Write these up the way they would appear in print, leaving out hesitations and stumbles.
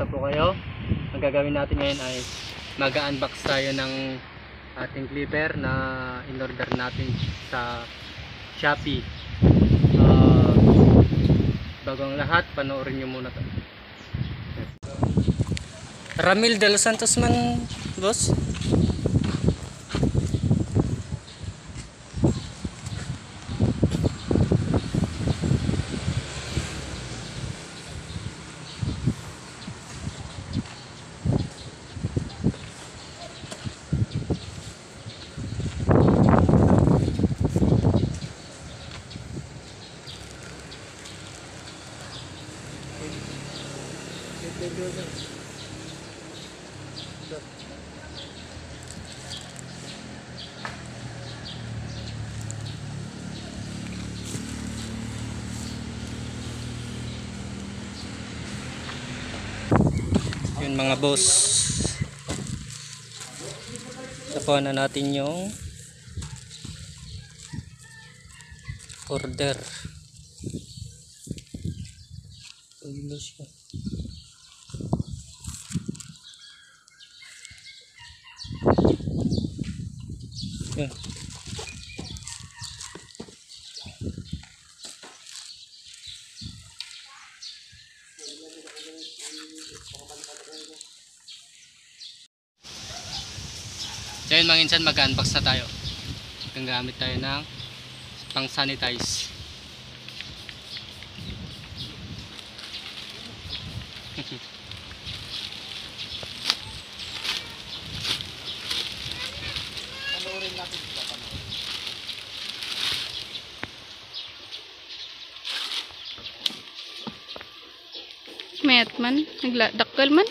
kumusta po kayo? Ang gagawin natin ngayon ay mag-unbox tayo ng ating clipper na in-order natin sa Shopee. Bago ang lahat, panoorin nyo muna to. Ramil de los Santos man, boss. Yun mga boss, nakuha na natin yung order. Yun. So yun mga insan, mag-unbox na tayo. Gagamit tayo ng pang sanitize. Mayat man, nagladakgal man.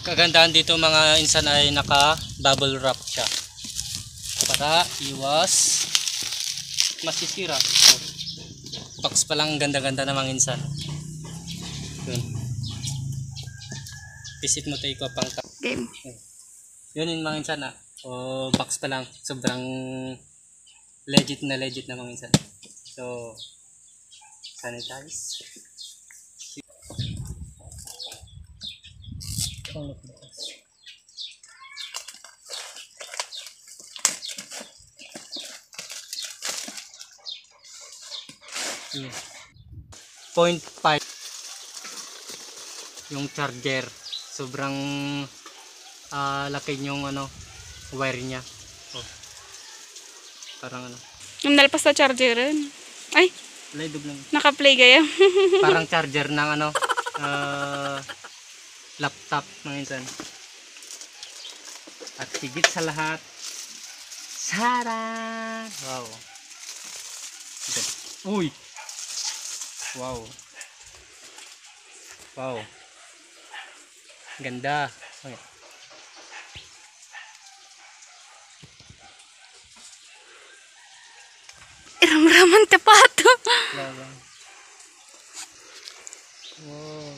Kagandahan dito mga insan ay naka bubble wrap siya para iwas masisira. Box pa lang, ganda-ganda na mga insan. Yun. Visit mo tayo ko pang Game. yun yung mga insan box pa lang, sobrang legit na mga insan. So sanitize. .5 yung charger, sobrang laki yung wire nya. Parang Yung nalpas na charger rin. Ay, laidog lang. naka-play gaya. Parang charger ng laptop mga insan. At higit sa lahat, sarang! Wow! Uy! Wow! Wow! Ganda! Okay. Iram-raman tepato. Wow! Wow!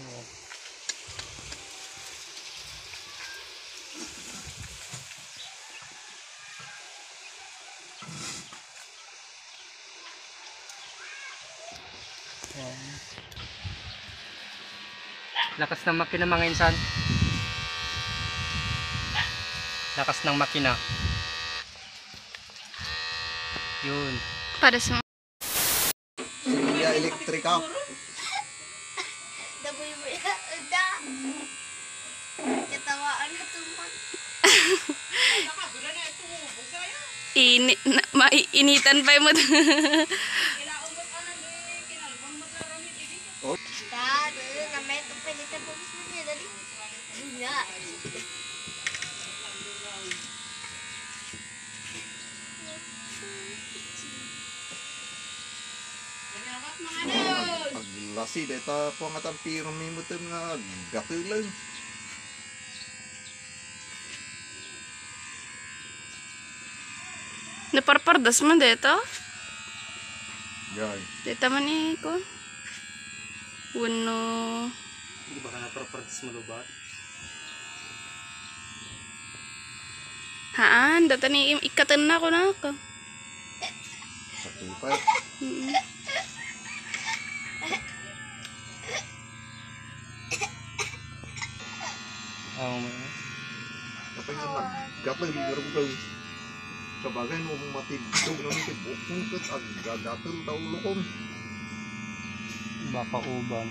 Lakas ng makina mga insan. Lakas ng makina. Yun. Para sa Silya Elektrika. Daboy mo ya, da. Katawaan na tumag. maiinitan pa mo. Da, na may tupelita po mo niya dali. Niya. Paglasi deta po nga tampiro mi mutem nga gatulang. Naparpardas man dito. Yay. Dito man ko. Uno. Hindi ba ka na properties mo lubat? Haan, data ni ikatan na ko na ako. Sa tipay. Kapag yung naggatang gigarong daw. Sa bagay no matibdog na mitibok kung kat aggagatang daw lukong. Baka uban.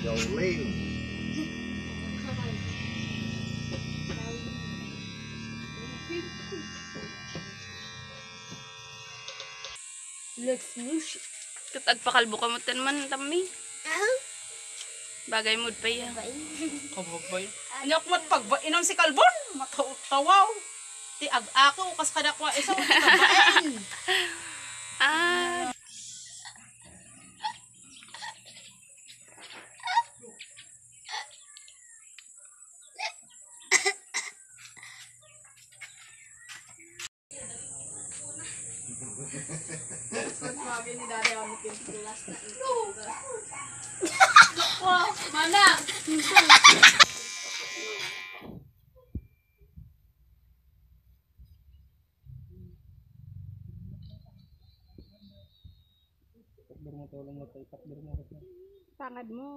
Jolene. Let's move. Katag pakalbo ka mo man tami. Ah, Bagay mood pa iya. Kababay. Inyok mat pagba inom si Kalbon, matawaw. Ti ag-ako kas kadakwa isa mo tabain. Ah, Mana? tangad mo.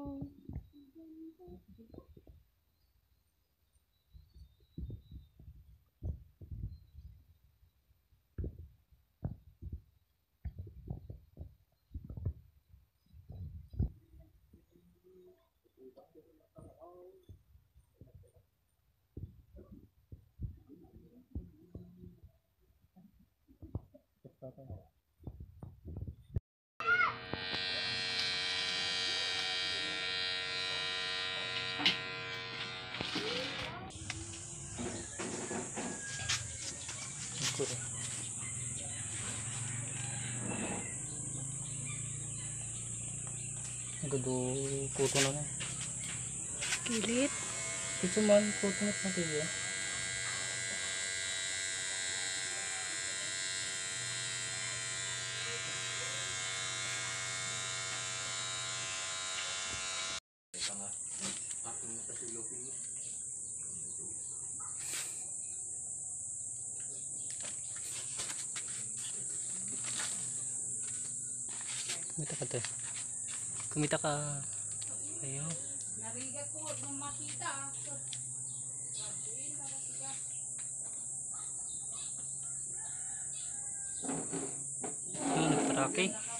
Gudo kuto na na. Kilit. Ito man kuto na sa TV. Kumita ka to. Kumita ka. Ayaw. Ano, nagparake?